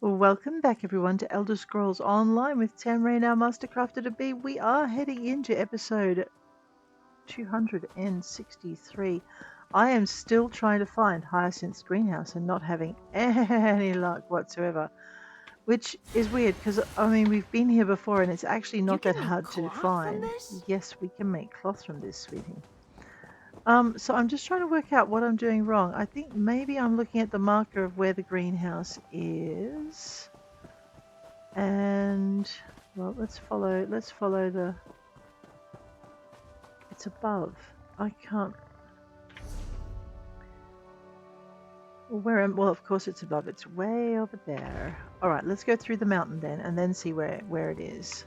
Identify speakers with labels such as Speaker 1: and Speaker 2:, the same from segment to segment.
Speaker 1: Welcome back, everyone, to Elder Scrolls Online with Tamrain, our Mastercrafter to be. We are heading into episode 263. I am still trying to find Hyacinth's greenhouse and not having any luck whatsoever, which is weird because, I mean, we've been here before and it's actually not that hard to find. Yes, we can make cloth from this, sweetie. So I'm just trying to work out what I'm doing wrong. I think maybe I'm looking at the marker of where the greenhouse is. And well, let's follow the, it's above. I can't, well, of course it's above. It's way over there. All right, let's go through the mountain then and then see where it is.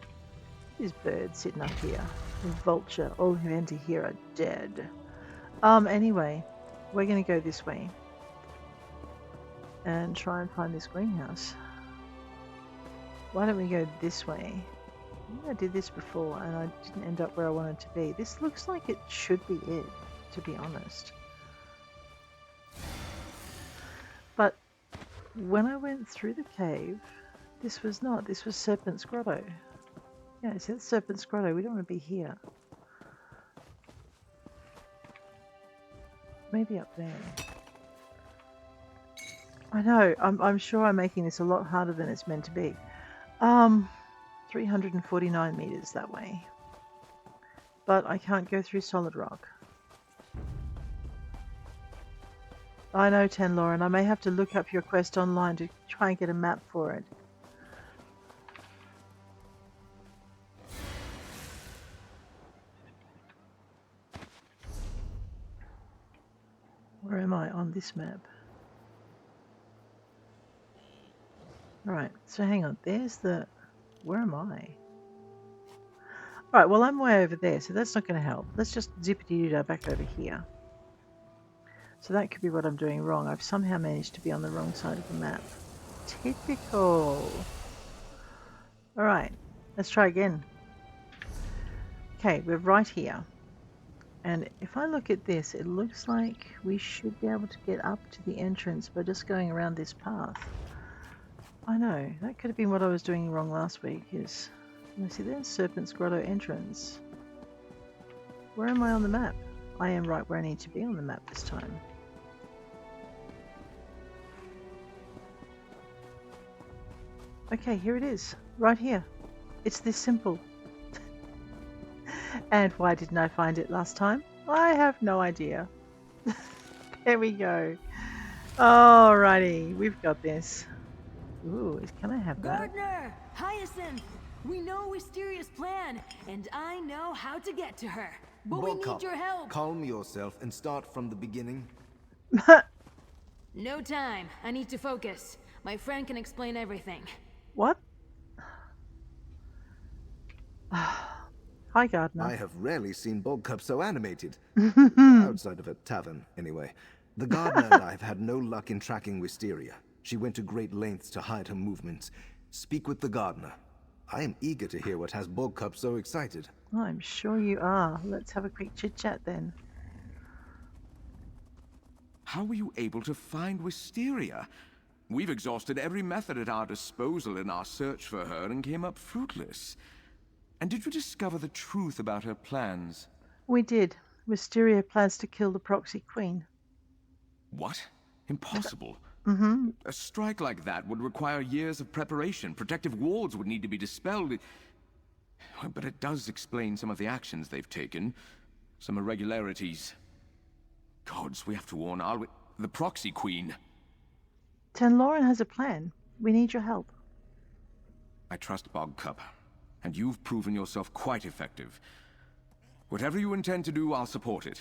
Speaker 1: This bird sitting up here. A vulture. All who enter here are dead. Anyway, we're going to go this way and try and find this greenhouse. Why don't we go this way? I think I did this before and I didn't end up where I wanted to be. This looks like it should be it, to be honest. But when I went through the cave, this was not. This was Serpent's Grotto. Yeah, it's Serpent's Grotto. We don't want to be here. Maybe up there. I know, I'm sure I'm making this a lot harder than it's meant to be. 349 meters that way. But I can't go through solid rock. I know, Tanlorin, I may have to look up your quest online to try and get a map for it. Where am I on this map? Alright, so hang on, there's the... Where am I? Alright, well I'm way over there, so that's not going to help. Let's just zippity-doo-dah back over here. So that could be what I'm doing wrong. I've somehow managed to be on the wrong side of the map. Typical. Alright, let's try again. Okay, we're right here. And if I look at this, it looks like we should be able to get up to the entrance by just going around this path. I know, that could have been what I was doing wrong last week. Is, you see, there's Serpent's Grotto entrance. Where am I on the map? I am right where I need to be on the map this time. Okay, here it is, right here. It's this simple. And why didn't I find it last time? I have no idea. There we go. Alrighty, we've got this. Ooh, can I have that?
Speaker 2: Gardener! Hyacinth! We know Wisteria's plan, and I know how to get to her. But we need your help.
Speaker 3: Calm yourself and start from the beginning.
Speaker 2: No time. I need to focus. My friend can explain everything.
Speaker 1: What? Hi, Gardener.
Speaker 3: I have rarely seen Bogcup so animated. Outside of a tavern, anyway. The gardener and I have had no luck in tracking Wisteria. She went to great lengths to hide her movements. Speak with the gardener. I am eager to hear what has Bogcup so excited.
Speaker 1: I'm sure you are. Let's have a quick chit-chat then.
Speaker 4: How were you able to find Wisteria? We've exhausted every method at our disposal in our search for her and came up fruitless. And did you discover the truth about her plans?
Speaker 1: We did. Wisteria plans to kill the proxy queen.
Speaker 4: What? Impossible.
Speaker 1: Mm-hmm.
Speaker 4: A strike like that would require years of preparation. Protective walls would need to be dispelled. But it does explain some of the actions they've taken. Some irregularities. Gods, we have to warn the proxy queen.
Speaker 1: Tanlorin has a plan. We need your help.
Speaker 4: I trust Bogcup, and you've proven yourself quite effective. Whatever you intend to do, I'll support it.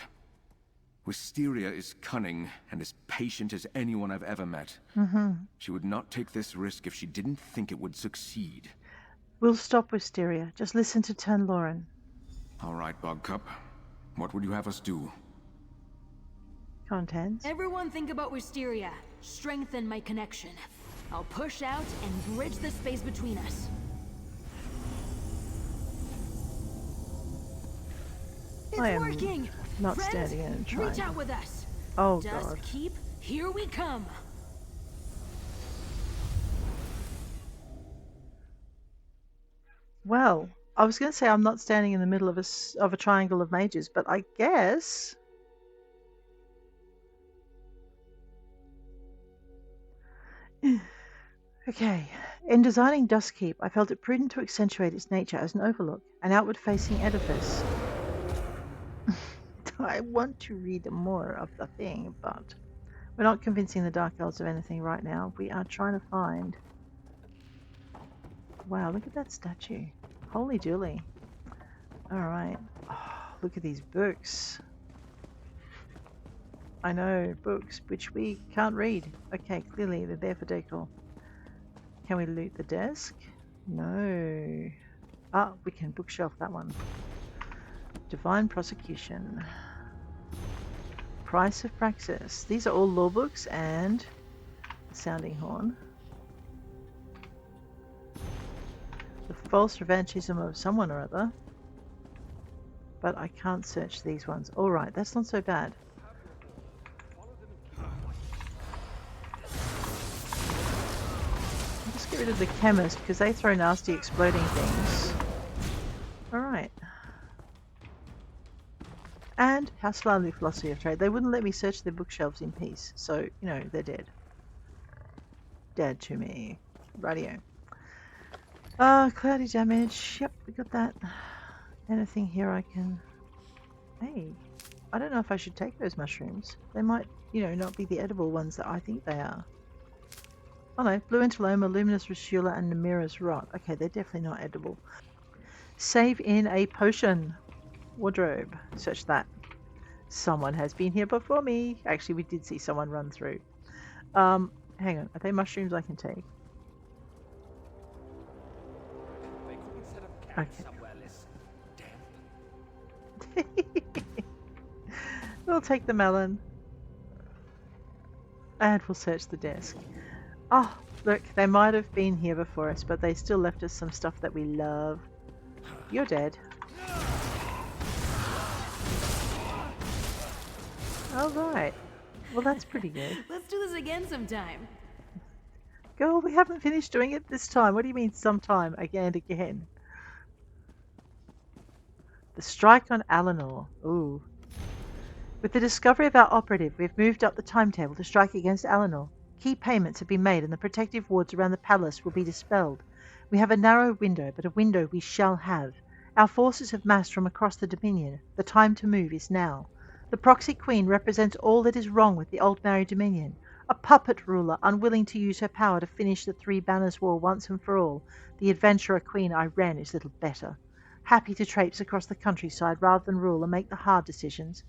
Speaker 4: Wisteria is cunning and as patient as anyone I've ever met.
Speaker 1: Mm-hmm.
Speaker 4: She would not take this risk if she didn't think it would succeed.
Speaker 1: We'll stop Wisteria. Just listen to Tanlorin.
Speaker 4: All right, Bogcup. What would you have us do?
Speaker 1: Contents.
Speaker 2: Everyone think about Wisteria. Strengthen my connection. I'll push out and bridge the space between us. It's working!
Speaker 1: Not
Speaker 2: Friends,
Speaker 1: standing in and trying.
Speaker 2: Reach out with us.
Speaker 1: Oh,
Speaker 2: Dusk,
Speaker 1: God.
Speaker 2: keep. Here we come.
Speaker 1: Well, I was going to say I'm not standing in the middle of a triangle of mages, but I guess. Okay. In designing Dusk Keep, I felt it prudent to accentuate its nature as an overlook, an outward-facing edifice. I want to read more of the thing, but we're not convincing the Dark Elves of anything right now. We are trying to find. Wow, look at that statue. Holy dooly. Alright. Oh, look at these books. I know, books, which we can't read. Okay, clearly they're there for decor. Can we loot the desk? No. Ah, we can bookshelf that one. Divine Prosecution. Price of Praxis. These are all law books and the Sounding Horn. The False Revanchism of someone or other. But I can't search these ones. Alright, that's not so bad. I'll just get rid of the chemist because they throw nasty exploding things. Alright. And House Lively Philosophy of Trade. They wouldn't let me search their bookshelves in peace. So, you know, they're dead. Dead to me. Radio. Cloudy damage. Yep, we got that. Anything here I can... Hey, I don't know if I should take those mushrooms. They might, you know, not be the edible ones that I think they are. Oh no, Blue Interloma, Luminous Rusula, and Namira's Rot. Okay, they're definitely not edible. Save in a potion. Wardrobe. Search that. Someone has been here before me. Actually, we did see someone run through. Hang on. Are they mushrooms I can take? Okay. We'll take the melon. And we'll search the desk. Oh, look, they might have been here before us, but they still left us some stuff that we love. You're dead. Alright. Well, that's pretty good.
Speaker 2: Let's do this again sometime.
Speaker 1: Girl, we haven't finished doing it this time. What do you mean sometime? Again and again. The strike on Alinor. Ooh. With the discovery of our operative, we've moved up the timetable to strike against Alinor. Key payments have been made and the protective wards around the palace will be dispelled. We have a narrow window, but a window we shall have. Our forces have massed from across the Dominion. The time to move is now. The proxy queen represents all that is wrong with the Aldmeri Dominion. A puppet ruler, unwilling to use her power to finish the Three Banners War once and for all. The adventurer queen I ran is little better. Happy to traipse across the countryside rather than rule and make the hard decisions.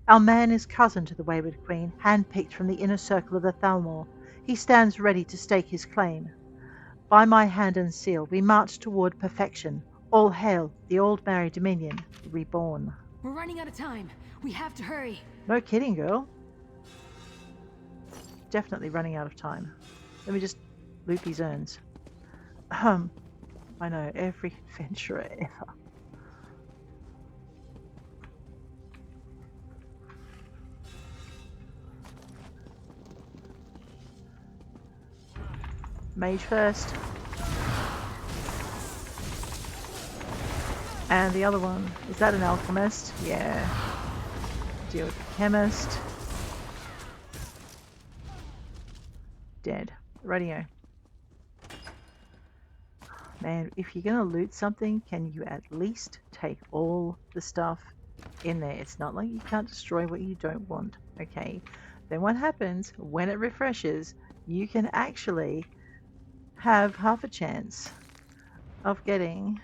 Speaker 1: Our man is cousin to the wayward queen, handpicked from the inner circle of the Thalmor. He stands ready to stake his claim. By my hand and seal, we march toward perfection. All hail the Aldmeri Dominion, reborn.
Speaker 2: We're running out of time. We have to hurry.
Speaker 1: No kidding, girl. Definitely running out of time. Let me just loot these urns. I know, every adventurer ever. Mage first. And the other one, is that an alchemist? Yeah. Deal with the chemist. Dead. Radio. Man, if you're gonna loot something, can you at least take all the stuff in there? It's not like you can't destroy what you don't want, okay? Then what happens, when it refreshes, you can actually have half a chance of getting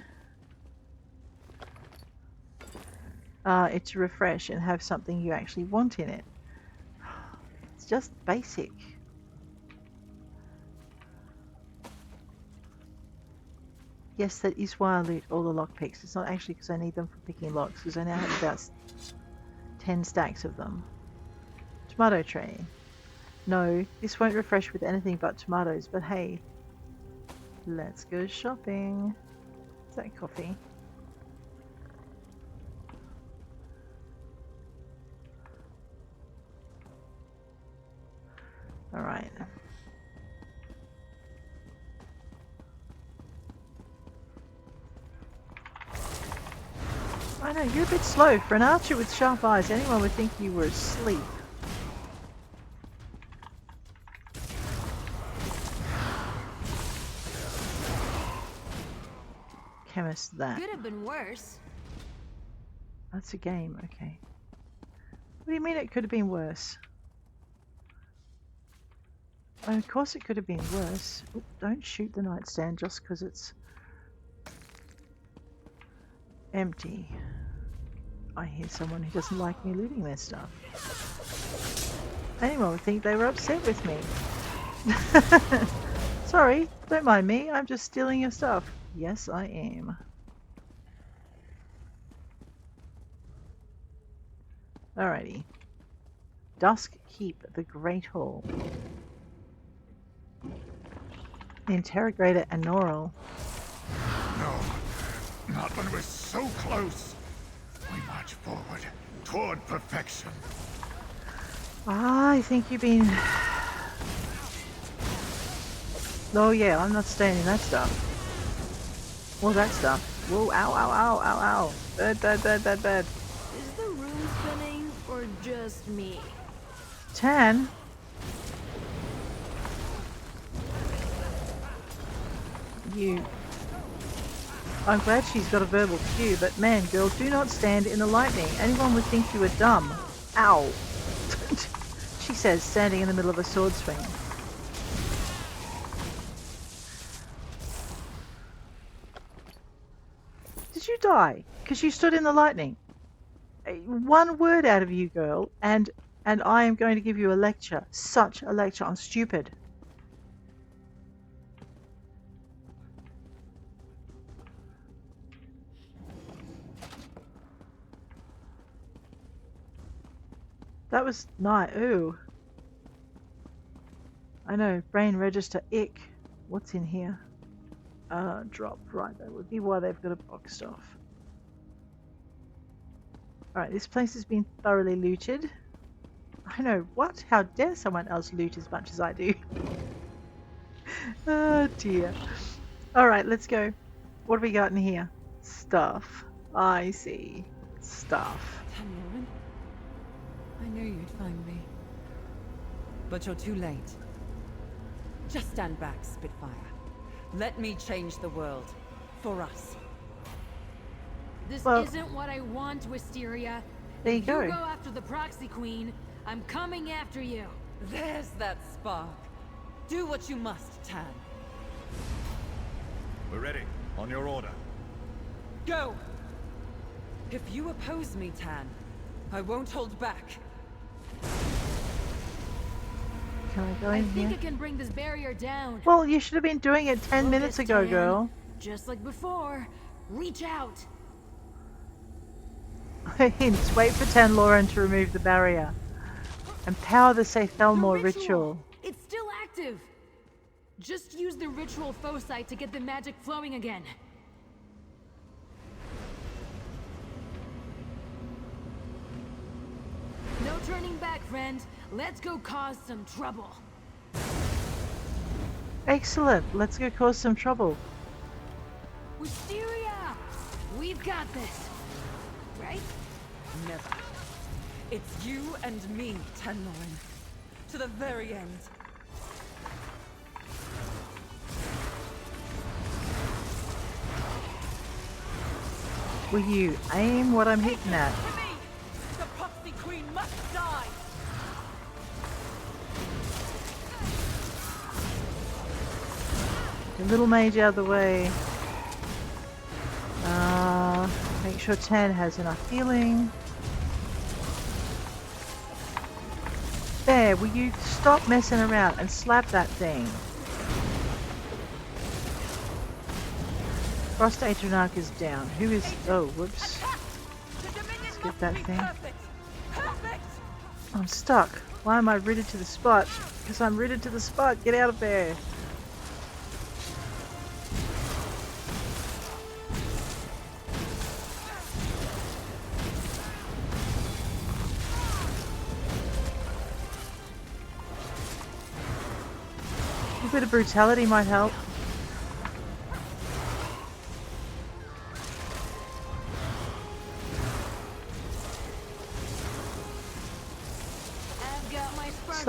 Speaker 1: it to refresh and have something you actually want in it. It's just basic. Yes, that is why I loot all the lockpicks. It's not actually because I need them for picking locks, because I now have about 10 stacks of them. Tomato tray. No, this won't refresh with anything but tomatoes, but hey, let's go shopping. Is that coffee? Alright. I know, you're a bit slow. For an archer with sharp eyes, anyone would think you were asleep. Chemist that.
Speaker 2: Could have been worse.
Speaker 1: That's a game, okay. What do you mean it could have been worse? Oh, of course it could have been worse. Oop, don't shoot the nightstand just because it's empty. I hear someone who doesn't like me looting their stuff. Anyone would think they were upset with me. Sorry, don't mind me. I'm just stealing your stuff. Yes, I am. Alrighty. Dusk Keep, the Great Hall. The Interrogator Anoral.
Speaker 5: No, not when we're so close. We march forward toward perfection.
Speaker 1: I think you've been... Oh yeah, I'm not staying in that stuff. All that stuff. Whoa, ow, ow, ow, ow, ow. Bad, bad, bad, bad, bad.
Speaker 2: Is the room spinning or just me?
Speaker 1: Tan? You... I'm glad she's got a verbal cue, but man, girl, do not stand in the lightning. Anyone would think you were dumb. Ow. She says, standing in the middle of a sword swing. Did you die? Because you stood in the lightning. One word out of you, girl, and I am going to give you a lecture. Such a lecture on stupid. That was nice. Ooh. I know. Brain register. Ick. What's in here? Drop. Right. That would be why they've got it boxed off. Alright. This place has been thoroughly looted. I know. What? How dare someone else loot as much as I do? Oh dear. Alright. Let's go. What have we got in here? Stuff. I see. Stuff.
Speaker 6: Tanlorin, I knew you'd find me. But you're too late. Just stand back, Spitfire. Let me change the world. For us.
Speaker 2: This
Speaker 1: Well-
Speaker 2: isn't what I want, Wisteria.
Speaker 1: There you
Speaker 2: If
Speaker 1: go.
Speaker 2: you go after the proxy queen, I'm coming after you.
Speaker 6: There's that spark. Do what you must, Tan.
Speaker 5: We're ready. On your order.
Speaker 6: Go! If you oppose me, Tan, I won't hold back.
Speaker 1: Can I go
Speaker 2: I
Speaker 1: in
Speaker 2: think
Speaker 1: here?
Speaker 2: I can bring this barrier down.
Speaker 1: Well, you should have been doing it 10 minutes
Speaker 2: Focus,
Speaker 1: ago,
Speaker 2: Tan.
Speaker 1: girl.
Speaker 2: Just like before. Reach out.
Speaker 1: Hints. Wait for Tanlorin to remove the barrier. Empower the Seythelmore ritual.
Speaker 2: It's still active. Just use the ritual foci to get the magic flowing again. No turning back, friend. Let's go cause some trouble.
Speaker 1: Excellent. Let's go cause some trouble.
Speaker 2: Wisteria! We've got this. Right?
Speaker 6: Never. It's you and me, Tanlorin. To the very end.
Speaker 1: Will you aim what I'm hitting at?
Speaker 6: To me! The proxy queen must die!
Speaker 1: The little mage out of the way. Make sure Tan has enough healing. There, will you stop messing around and slap that thing? Frost Atronach is down. Who is... Oh, whoops. Let's get that thing.
Speaker 6: Perfect!
Speaker 1: I'm stuck. Why am I rooted to the spot? Because I'm rooted to the spot. Get out of there. A bit of brutality might help.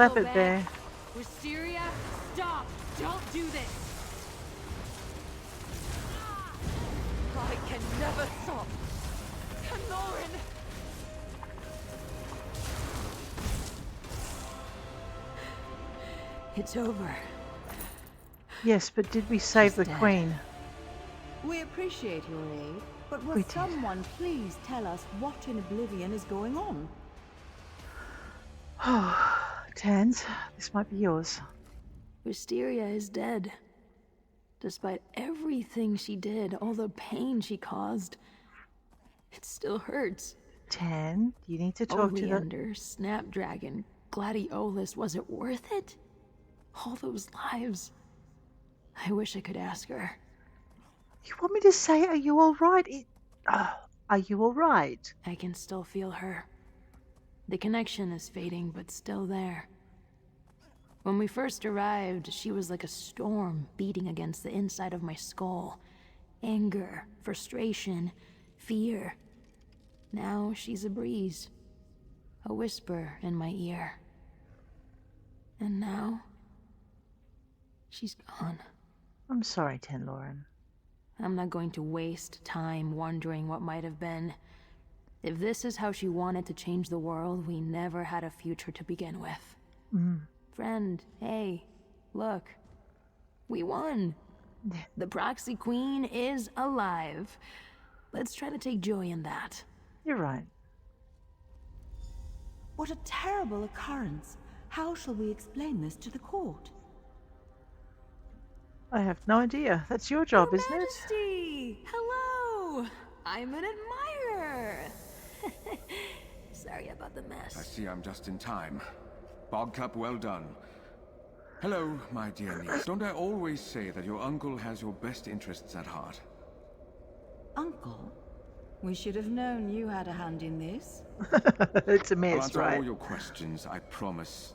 Speaker 1: slap
Speaker 2: go
Speaker 1: it
Speaker 2: back.
Speaker 1: there.
Speaker 2: Wisteria, stop! Don't do this!
Speaker 6: I can never stop. Tanlorin!
Speaker 2: It's over.
Speaker 1: Yes, but did we save
Speaker 2: She's
Speaker 1: the
Speaker 2: dead.
Speaker 1: queen?
Speaker 7: We appreciate your aid, but will
Speaker 1: We did.
Speaker 7: someone please tell us what in Oblivion is going on?
Speaker 1: Tans, this might be yours.
Speaker 2: Wisteria is dead. Despite everything she did, all the pain she caused, it still hurts.
Speaker 1: Tan, you need to talk to the...
Speaker 2: Oleander, Snapdragon, Gladiolus, was it worth it? All those lives. I wish I could ask her.
Speaker 1: You want me to say, are you alright? Are you alright?
Speaker 2: I can still feel her. The connection is fading, but still there. When we first arrived, she was like a storm beating against the inside of my skull. Anger, frustration, fear. Now she's a breeze. A whisper in my ear. And now... she's gone.
Speaker 1: I'm sorry, Tanlorin.
Speaker 2: I'm not going to waste time wondering what might have been. If this is how she wanted to change the world, we never had a future to begin with. Friend, hey, look. We won. The Proxy Queen is alive. Let's try to take joy in that.
Speaker 1: You're right.
Speaker 7: What a terrible occurrence. How shall we explain this to the court?
Speaker 1: I have no idea. That's your job, isn't it?
Speaker 2: Majesty! Hello! I'm an admirer! Sorry about the
Speaker 4: I
Speaker 2: mess.
Speaker 4: see I'm just in time. Bogcup, well done. Hello, my dear niece. Don't I always say that your uncle has your best interests at heart?
Speaker 7: Uncle? We should have known you had a hand in this.
Speaker 1: It's a
Speaker 4: I'll
Speaker 1: mess,
Speaker 4: answer
Speaker 1: right?
Speaker 4: all your questions, I promise.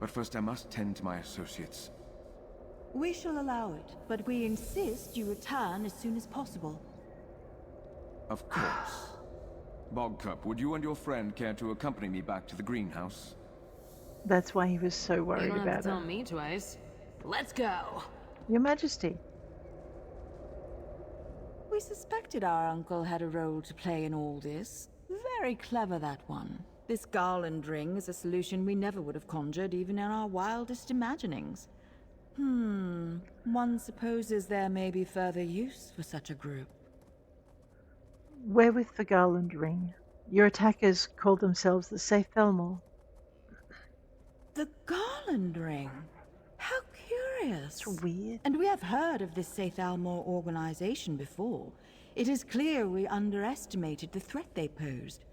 Speaker 4: But first I must tend to my associates.
Speaker 7: We shall allow it, but we insist you return as soon as possible.
Speaker 4: Of course. Bogcup, would you and your friend care to accompany me back to the greenhouse?
Speaker 1: That's why he was so
Speaker 2: You
Speaker 1: worried
Speaker 2: don't have
Speaker 1: about
Speaker 2: to tell
Speaker 1: it.
Speaker 2: me twice. Let's go!
Speaker 1: Your Majesty.
Speaker 7: We suspected our uncle had a role to play in all this. Very clever, that one. This garland ring is a solution we never would have conjured even in our wildest imaginings. One supposes there may be further use for such a group.
Speaker 1: Where with the garland ring? Your attackers called themselves the Safe Thelmore.
Speaker 7: The garland ring? How curious.
Speaker 1: It's weird.
Speaker 7: And we have heard of this Saith Almor organization before. It is clear we underestimated the threat they posed.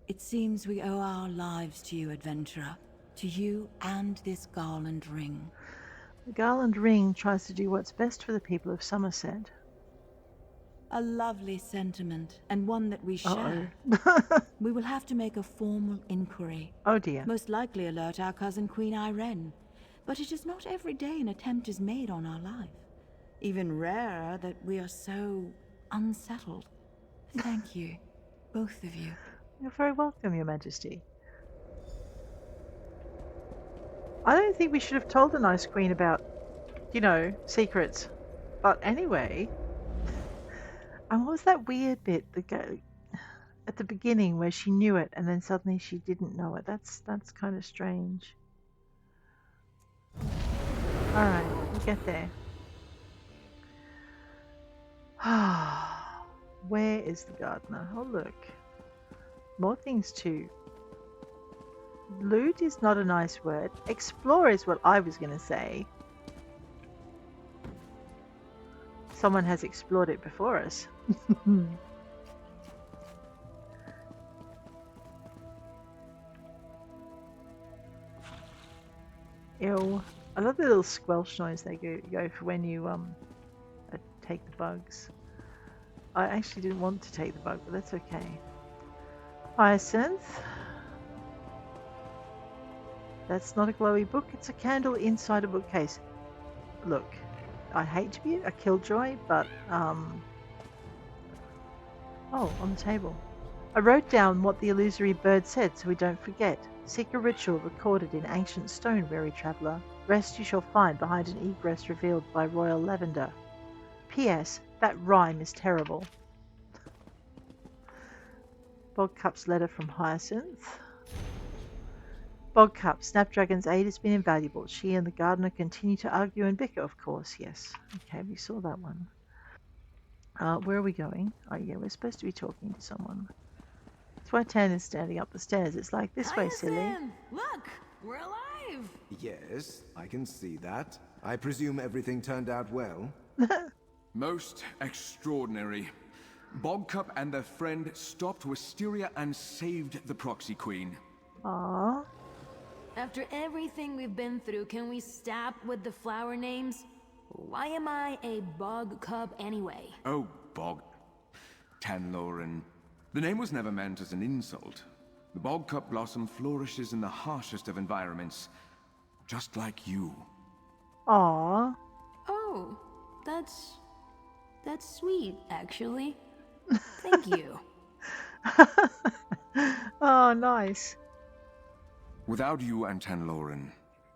Speaker 7: It seems we owe our lives to you, adventurer. To you and this garland ring.
Speaker 1: The garland ring tries to do what's best for the people of Somerset.
Speaker 7: A lovely sentiment, and one that we share. We will have to make a formal inquiry.
Speaker 1: Oh dear.
Speaker 7: Most likely alert our cousin Queen Irene. But it is not every day an attempt is made on our life. Even rarer that we are so unsettled. Thank you, both of you.
Speaker 1: You're very welcome, Your Majesty. I don't think we should have told the nice queen about, secrets. But anyway, and what was that weird bit at the beginning where she knew it and then suddenly she didn't know it? That's kind of strange. All right, we get there. Where is the gardener? Oh look, more things too. Loot is not a nice word. Explore is what I was going to say. Someone has explored it before us. Ew. I love the little squelch noise they go for when you take the bugs. I actually didn't want to take the bug, but that's okay. Hyacinth. That's not a glowy book, it's a candle inside a bookcase. Look, I hate to be a killjoy, but oh, on the table. I wrote down what the illusory bird said so we don't forget. Seek a ritual recorded in ancient stone, weary traveller. Rest you shall find behind an egress revealed by royal lavender. P.S. That rhyme is terrible. Bogcup's letter from Hyacinth. Bogcup, Snapdragon's aid has been invaluable. She and the gardener continue to argue and bicker, of course. Yes. Okay, we saw that one. Where are we going? Oh, yeah, we're supposed to be talking to someone. That's why Tan is standing up the stairs. It's like, this way, silly.
Speaker 2: Hyacinth! Look! We're alive!
Speaker 3: Yes, I can see that. I presume everything turned out well?
Speaker 4: Most extraordinary. Bogcup and their friend stopped Wisteria and saved the Proxy Queen.
Speaker 1: Aww.
Speaker 2: After everything we've been through, can we stop with the flower names? Why am I a Bogcup anyway?
Speaker 4: Oh, Tanlorin. The name was never meant as an insult. The Bogcup blossom flourishes in the harshest of environments, just like you.
Speaker 1: Aww.
Speaker 2: Oh, that's sweet, actually. Thank you.
Speaker 1: Oh, nice.
Speaker 4: Without you and Tanlorin,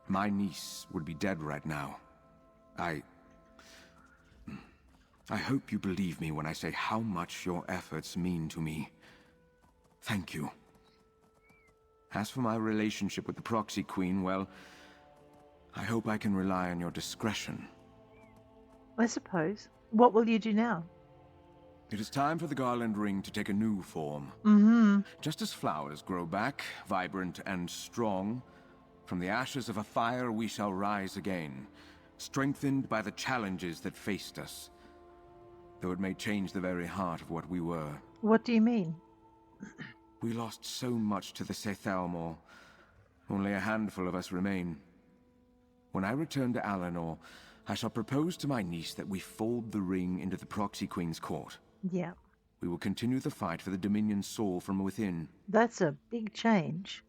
Speaker 4: my niece would be dead right now. I hope you believe me when I say how much your efforts mean to me. Thank you. As for my relationship with the Proxy Queen, well, I hope I can rely on your discretion.
Speaker 1: I suppose. What will you do now?
Speaker 4: It is time for the garland ring to take a new form.
Speaker 1: Mm-hmm.
Speaker 4: Just as flowers grow back, vibrant and strong, from the ashes of a fire we shall rise again, strengthened by the challenges that faced us. Though it may change the very heart of what we were.
Speaker 1: What do you mean?
Speaker 4: We lost so much to the Sethalmor. Only a handful of us remain. When I return to Alinor, I shall propose to my niece that we fold the ring into the Proxy Queen's court.
Speaker 1: Yeah.
Speaker 4: We will continue the fight for the Dominion's soul from within.
Speaker 1: That's a big change.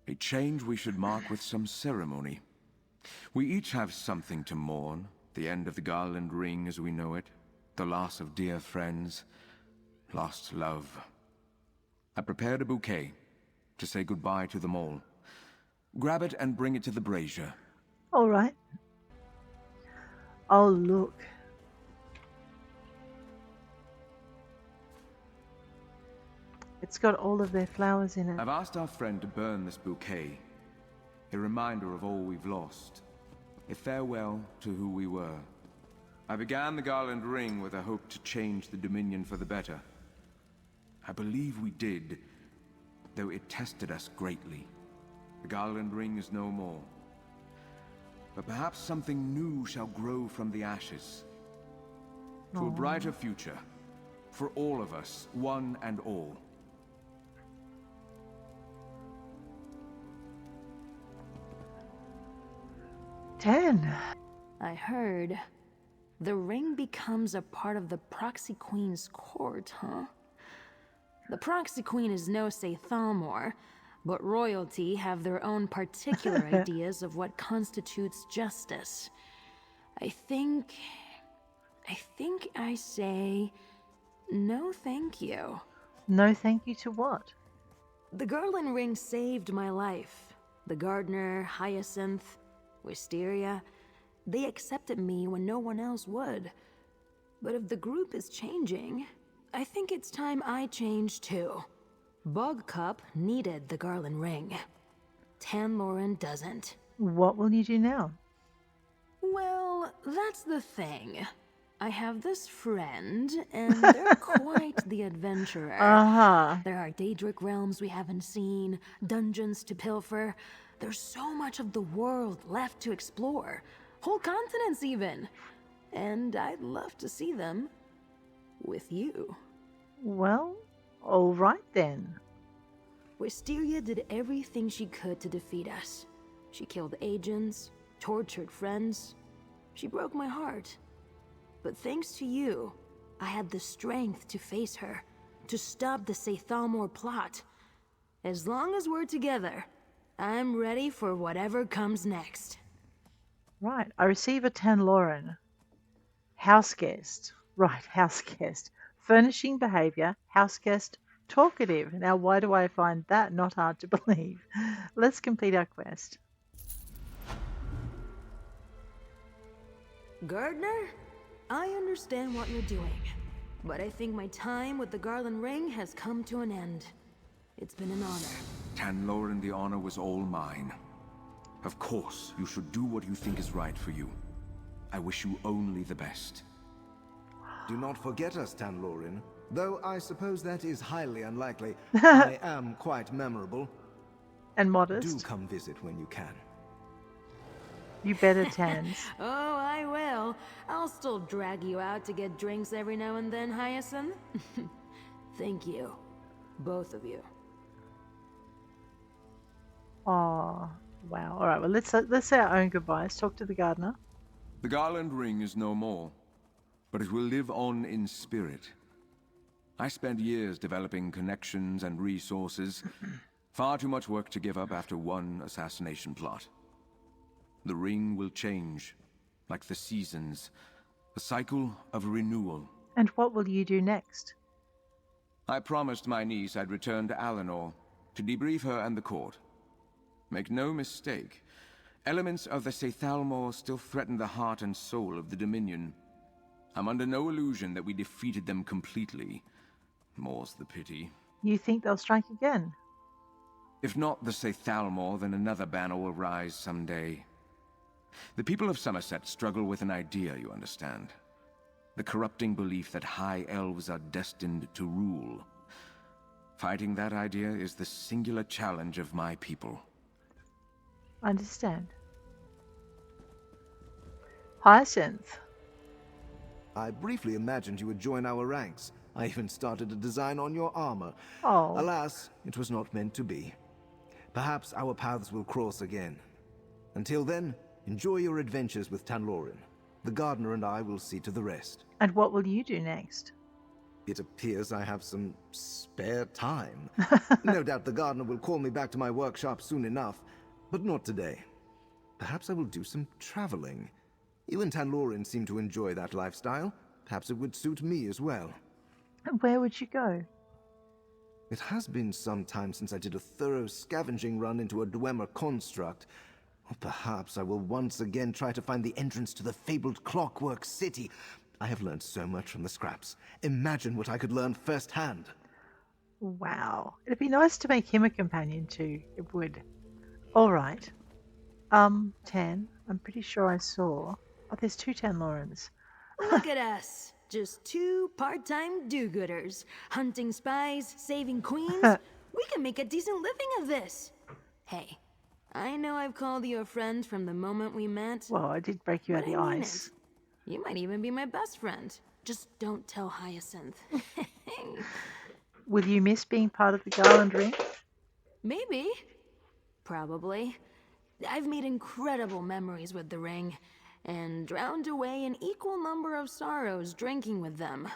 Speaker 4: A change we should mark with some ceremony. We each have something to mourn. The end of the garland ring as we know it. The loss of dear friends. Lost love. I prepared a bouquet to say goodbye to them all. Grab it and bring it to the brazier.
Speaker 1: All right. Oh, look. It's got all of their flowers in it.
Speaker 4: I've asked our friend to burn this bouquet. A reminder of all we've lost. A farewell to who we were. I began the garland ring with a hope to change the Dominion for the better. I believe we did, though it tested us greatly. The garland ring is no more. But perhaps something new shall grow from the ashes. To a brighter future. For all of us, one and all.
Speaker 1: Ten.
Speaker 2: I heard. The ring becomes a part of the Proxy Queen's court, huh? The Proxy Queen is no Sethalmor, but royalty have their own particular ideas of what constitutes justice. I think I say no thank you.
Speaker 1: No thank you to what?
Speaker 2: The garland ring saved my life. The gardener, Hyacinth, Wisteria, they accepted me when no one else would. But if the group is changing, I think it's time I change too. Bogcup needed the garland ring. Tanlorin doesn't.
Speaker 1: What will you do now?
Speaker 2: Well, that's the thing. I have this friend, and they're quite the adventurer.
Speaker 1: Uh-huh.
Speaker 2: There are Daedric realms we haven't seen, dungeons to pilfer. There's so much of the world left to explore. Whole continents even. And I'd love to see them with you.
Speaker 1: Well, all right then.
Speaker 2: Wisteria did everything she could to defeat us. She killed agents, tortured friends. She broke my heart. But thanks to you, I had the strength to face her, to stop the Sethalmor plot. As long as we're together, I'm ready for whatever comes next.
Speaker 1: Right, I receive a Tanlorin. House guest. Right, house guest. Furnishing behavior, house guest, Talkative. Now, why do I find that not hard to believe? Let's complete our quest.
Speaker 2: Gardener, I understand what you're doing, but I think my time with the Garland Ring has come to an end. It's been an honor.
Speaker 4: Tanlorin, the honor was all mine. Of course, you should do what you think is right for you. I wish you only the best.
Speaker 3: Do not forget us, Tanlorin. Though I suppose that is highly unlikely. I am quite memorable.
Speaker 1: And modest.
Speaker 3: Do come visit when you can.
Speaker 1: You better, Tans.
Speaker 2: Oh, I will. I'll still drag you out to get drinks every now and then, Hyacinth. Thank you. Both of you.
Speaker 1: Oh, wow. All right, well, let's say our own goodbyes. Talk to the gardener.
Speaker 4: The Garland Ring is no more, but it will live on in spirit. I spent years developing connections and resources. Far too much work to give up after one assassination plot. The ring will change, like the seasons, a cycle of renewal.
Speaker 1: And what will you do next?
Speaker 4: I promised my niece I'd return to Alinor to debrief her and the court. Make no mistake, elements of the Sethalmor still threaten the heart and soul of the Dominion. I'm under no illusion that we defeated them completely. More's the pity.
Speaker 1: You think they'll strike again?
Speaker 4: If not the Sethalmor, then another banner will rise someday. The people of Somerset struggle with an idea, you understand. The corrupting belief that high elves are destined to rule. Fighting that idea is the singular challenge of my people.
Speaker 1: Understand. Hyacinth.
Speaker 3: I briefly imagined you would join our ranks. I even started a design on your armor.
Speaker 1: Oh.
Speaker 3: Alas, it was not meant to be. Perhaps our paths will cross again. Until then, enjoy your adventures with Tanlorin. The gardener and I will see to the rest.
Speaker 1: And what will you do next?
Speaker 3: It appears I have some spare time. No doubt the gardener will call me back to my workshop soon enough, but not today. Perhaps I will do some traveling. You and Tanlorin seem to enjoy that lifestyle. Perhaps it would suit me as well.
Speaker 1: And where would you go?
Speaker 3: It has been some time since I did a thorough scavenging run into a Dwemer construct. Or perhaps I will once again try to find the entrance to the fabled Clockwork City. I have learned so much from the scraps. Imagine what I could learn firsthand.
Speaker 1: Wow. It'd be nice to make him a companion too. It would. All right. Tan, I'm pretty sure I saw... Oh, there's 2 Tanlorins.
Speaker 2: Look at us. Just 2 part-time do-gooders. Hunting spies, saving queens. We can make a decent living of this. Hey, I know I've called you a friend from the moment we met.
Speaker 1: Well, I did break you out of the
Speaker 2: I mean
Speaker 1: ice.
Speaker 2: it. You might even be my best friend. Just don't tell Hyacinth.
Speaker 1: Will you miss being part of the Garland Ring?
Speaker 2: Maybe. Probably. I've made incredible memories with the ring, and drowned away an equal number of sorrows drinking with them.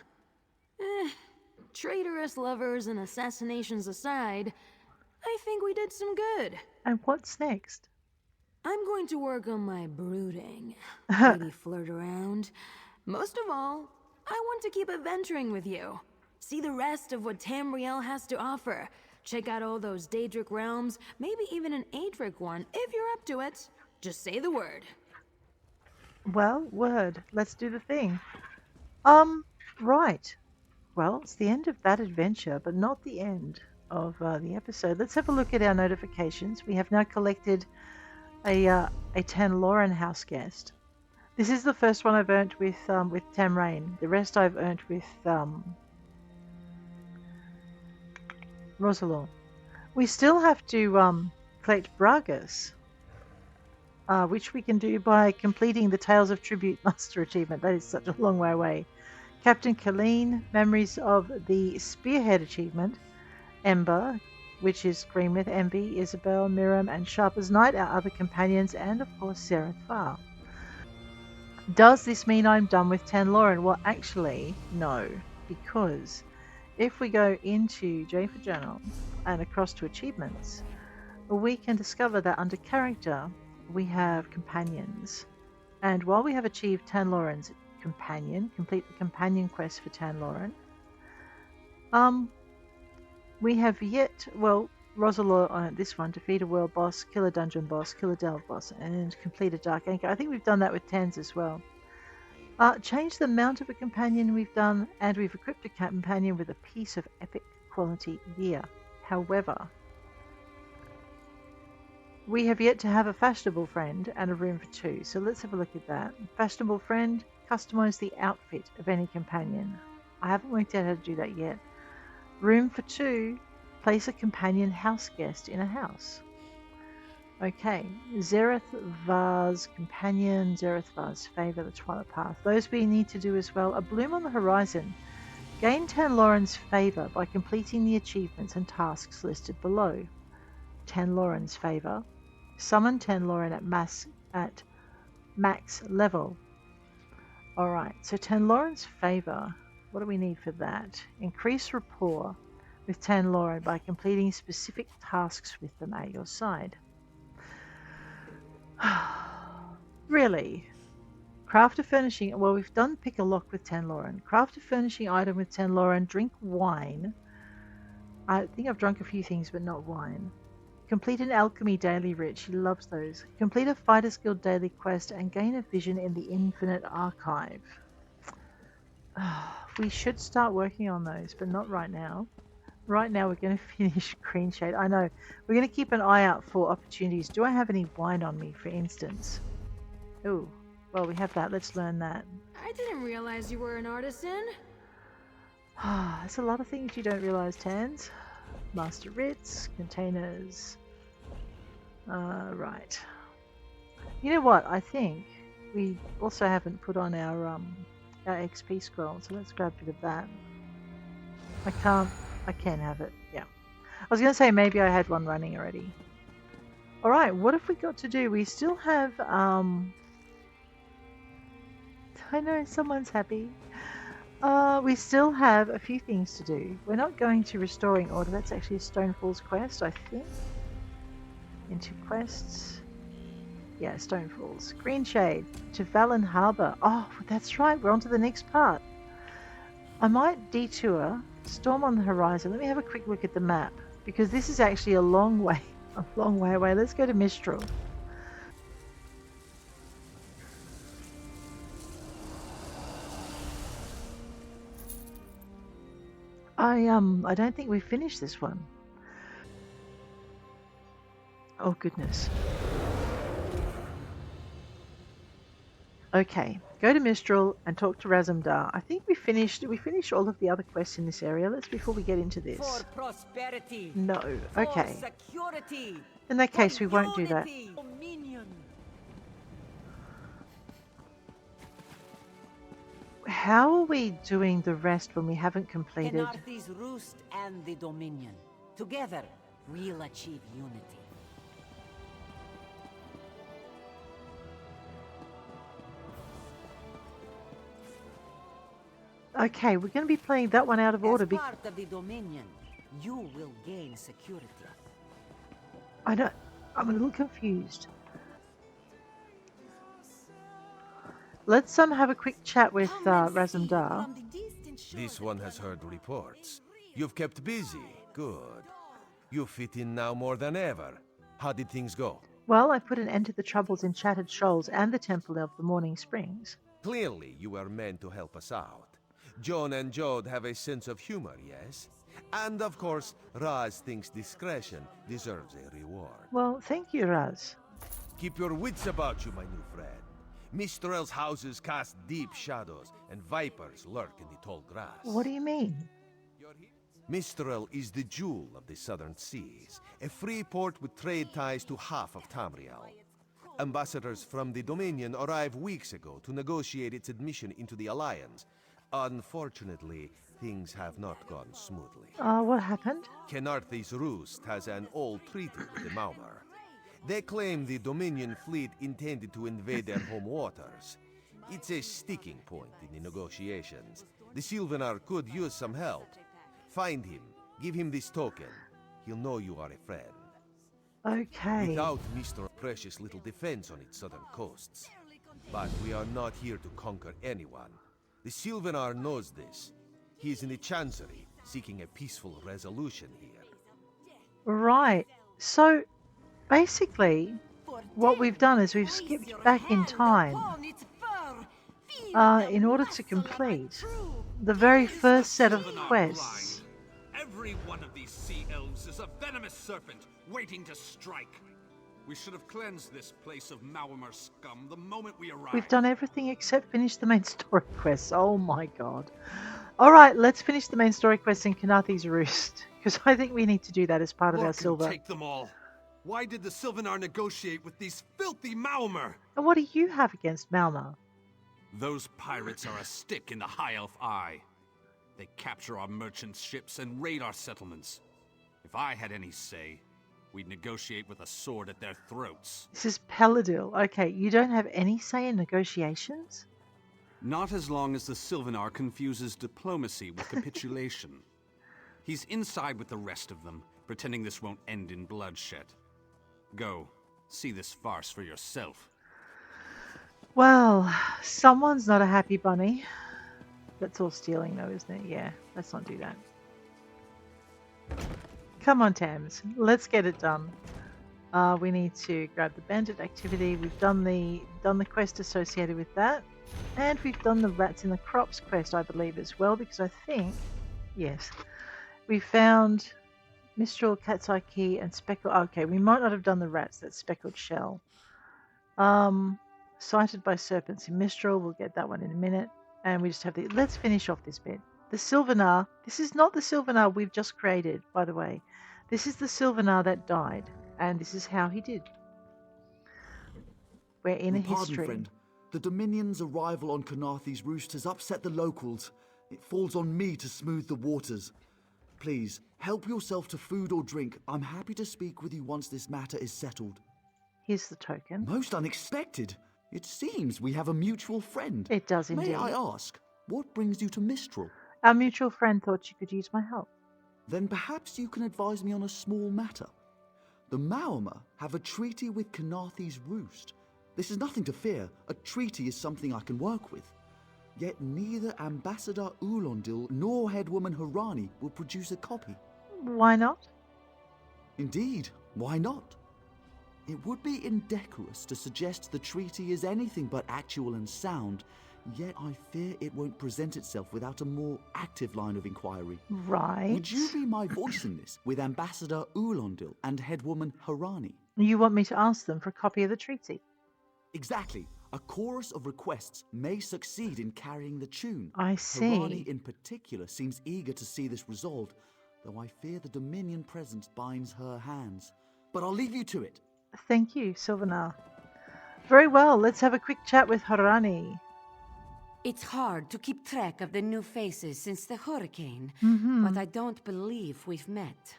Speaker 2: Traitorous lovers and assassinations aside, I think we did some good.
Speaker 1: And what's next?
Speaker 2: I'm going to work on my brooding. Maybe flirt around. Most of all, I want to keep adventuring with you. See the rest of what Tamriel has to offer. Check out all those Daedric realms, maybe even an Aedric one, if you're up to it. Just say the word.
Speaker 1: Well, word. Let's do the thing. Right. Well, it's the end of that adventure, but not the end of the episode. Let's have a look at our notifications. We have now collected a Tanlorin house guest. This is the first one I've earned with Tamrain. The rest I've earned with Rosalor. We still have to collect Bragas, which we can do by completing the Tales of Tribute Master achievement. That is such a long way away. Captain Colleen, Memories of the Spearhead achievement. Ember, which is Greenmouth, Envy, Isabel, Miriam, and Sharp as Night, our other companions, and of course Sereth Farr. Does this mean I'm done with Tanlorin? Well, actually, no, because if we go into J for Journal and across to Achievements, we can discover that under Character, we have Companions. And while we have achieved Tanlorin's Companion, complete the Companion quest for Tanlorin, We have yet, well, Rosalor on this one, defeat a world boss, kill a dungeon boss, kill a delve boss, and complete a dark anchor. I think we've done that with Tans as well. Change the mount of a companion we've done, and we've equipped a companion with a piece of epic quality gear. However, we have yet to have a fashionable friend and a room for 2, so let's have a look at that. Fashionable friend, customize the outfit of any companion. I haven't worked out how to do that yet. Room for 2, place a companion house guest in a house. Okay, Zereth Var's companion, Zereth Var's favor, the Twilight Path. Those we need to do as well. A bloom on the horizon. Gain Tanlorin's favor by completing the achievements and tasks listed below. Tanlorin's favor. Summon Tanlorin at max level. Alright, so Tanlorin's favor. What do we need for that? Increase rapport with Tanlorin by completing specific tasks with them at your side. Really? Craft a furnishing. Well, we've done pick a lock with Tanlorin. Craft a furnishing item with Tanlorin. Drink wine. I think I've drunk a few things, but not wine. Complete an alchemy daily writ. She loves those. Complete a Fighters Guild daily quest and gain a vision in the Infinite Archive. We should start working on those, but not right now. Right now we're going to finish Greenshade. I know. We're going to keep an eye out for opportunities. Do I have any wine on me, for instance? Oh, well, we have that. Let's learn that.
Speaker 2: I didn't realize you were an artisan.
Speaker 1: There's a lot of things you don't realize, Tans. Master writs, containers. Right. You know what? I think we also haven't put on our XP scroll, so let's grab a bit of that. I can have it, yeah. I was going to say maybe I had one running already. Alright, what have we got to do? We still have, I know, someone's happy. We still have a few things to do. We're not going to Restoring Order. That's actually a Stonefall's quest, I think. Into quests. Yeah, Stonefalls. Greenshade to Valen Harbour. Oh, that's right. We're on to the next part. I might detour. Storm on the horizon. Let me have a quick look at the map, because this is actually a long way away. Let's go to Mistral. I don't think we've finished this one. Oh goodness. Okay, go to Mistral and talk to Razumdar. I think we finished all of the other quests in this area. Let's before we get into this.
Speaker 8: For prosperity.
Speaker 1: No. Okay.
Speaker 8: For security.
Speaker 1: In that case, we won't do that.
Speaker 8: Dominion.
Speaker 1: How are we doing the rest when we haven't completed?
Speaker 8: Khenarthi's Roost and the Dominion. Together, we'll achieve unity.
Speaker 1: Okay, we're going to be playing that one out of order.
Speaker 8: As part of the Dominion, you will gain security.
Speaker 1: I'm a little confused. Let's have a quick chat with Razumdar.
Speaker 9: This one has heard reports. You've kept busy. Good. You fit in now more than ever. How did things go?
Speaker 1: Well, I put an end to the troubles in Shattered Shoals and the Temple of the Morning Springs.
Speaker 9: Clearly, you were meant to help us out. Joan and Jode have a sense of humor, yes? And of course, Raz thinks discretion deserves a reward.
Speaker 1: Well, thank you, Raz.
Speaker 9: Keep your wits about you, my new friend. Mistral's houses cast deep shadows, and vipers lurk in the tall grass.
Speaker 1: What do you mean?
Speaker 9: Mistral is the jewel of the southern seas, a free port with trade ties to half of Tamriel. Ambassadors from the Dominion arrived weeks ago to negotiate its admission into the Alliance. Unfortunately, things have not gone smoothly.
Speaker 1: What happened?
Speaker 9: Khenarthi's Roost has an old treaty with the Maumar. They claim the Dominion fleet intended to invade their home waters. It's a sticking point in the negotiations. The Sylvanar could use some help. Find him, give him this token. He'll know you are a friend.
Speaker 1: Okay.
Speaker 9: Without Mr. Precious little defense on its southern coasts. But we are not here to conquer anyone. The Sylvanar knows this. He is in the Chancery, seeking a peaceful resolution here.
Speaker 1: Right. So, basically, what we've done is we've skipped back in time in order to complete the very first set of quests.
Speaker 10: Every one of these sea elves is a venomous serpent waiting to strike. We should have cleansed this place of Maormer scum the moment we arrived.
Speaker 1: We've done everything except finish the main story quests. Oh my god. Alright, let's finish the main story quest in Khenarthi's Roost. Because I think we need to do that as part of our silver.
Speaker 10: Take them all. Why did the Sylvanar negotiate with these filthy Maormer?
Speaker 1: And what do you have against Malma?
Speaker 10: Those pirates are a stick in the High Elf eye. They capture our merchants' ships and raid our settlements. If I had any say, we'd negotiate with a sword at their throats.
Speaker 1: This is Paladil. Okay, you don't have any say in negotiations?
Speaker 10: Not as long as the Sylvanar confuses diplomacy with capitulation. He's inside with the rest of them, pretending this won't end in bloodshed. Go, see this farce for yourself.
Speaker 1: Well, someone's not a happy bunny. That's all stealing though, isn't it? Yeah, let's not do that. Come on, Tams. Let's get it done. We need to grab the bandit activity. We've done the quest associated with that. And we've done the rats in the crops quest, I believe, as well, because I think, yes, we found Mistral, Cat's Eye Key, and Speckled. Okay, we might not have done the rats. That's Speckled Shell. Sighted by serpents in Mistral. We'll get that one in a minute. And we just have the. Let's finish off this bit. The Sylvanar. This is not the Sylvanar we've just created, by the way. This is the Sylvanar that died, and this is how he did. We're in a history.
Speaker 11: Friend. The Dominion's arrival on Khenarthi's Roost has upset the locals. It falls on me to smooth the waters. Please, help yourself to food or drink. I'm happy to speak with you once this matter is settled.
Speaker 1: Here's the token.
Speaker 11: Most unexpected. It seems we have a mutual friend.
Speaker 1: It does indeed.
Speaker 11: May I ask, what brings you to Mistral?
Speaker 1: Our mutual friend thought you could use my help.
Speaker 11: Then perhaps you can advise me on a small matter. The Maormer have a treaty with Khenarthi's Roost. This is nothing to fear. A treaty is something I can work with. Yet neither Ambassador Ulondil nor Headwoman Harani will produce a copy.
Speaker 1: Why not?
Speaker 11: Indeed, why not? It would be indecorous to suggest the treaty is anything but actual and sound, yet I fear it won't present itself without a more active line of inquiry.
Speaker 1: Right.
Speaker 11: Would you be my voice in this with Ambassador Ulondil and Headwoman Harani?
Speaker 1: You want me to ask them for a copy of the treaty?
Speaker 11: Exactly. A chorus of requests may succeed in carrying the tune.
Speaker 1: I see.
Speaker 11: Harani in particular seems eager to see this resolved, though I fear the Dominion presence binds her hands. But I'll leave you to it.
Speaker 1: Thank you, Sylvanar. Very well, let's have a quick chat with Harani.
Speaker 12: It's hard to keep track of the new faces since the hurricane, but I don't believe we've met.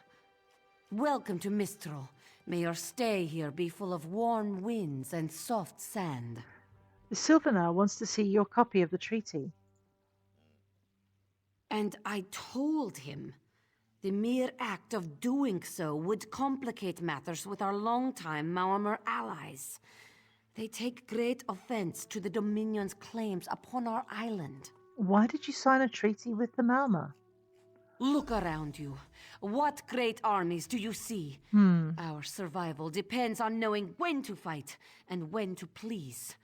Speaker 12: Welcome to Mistral. May your stay here be full of warm winds and soft sand.
Speaker 1: Sylvanar wants to see your copy of the treaty.
Speaker 12: And I told him. The mere act of doing so would complicate matters with our longtime Maormer allies. They take great offense to the Dominion's claims upon our island.
Speaker 1: Why did you sign a treaty with the Maormer?
Speaker 12: Look around you. What great armies do you see? Our survival depends on knowing when to fight and when to please.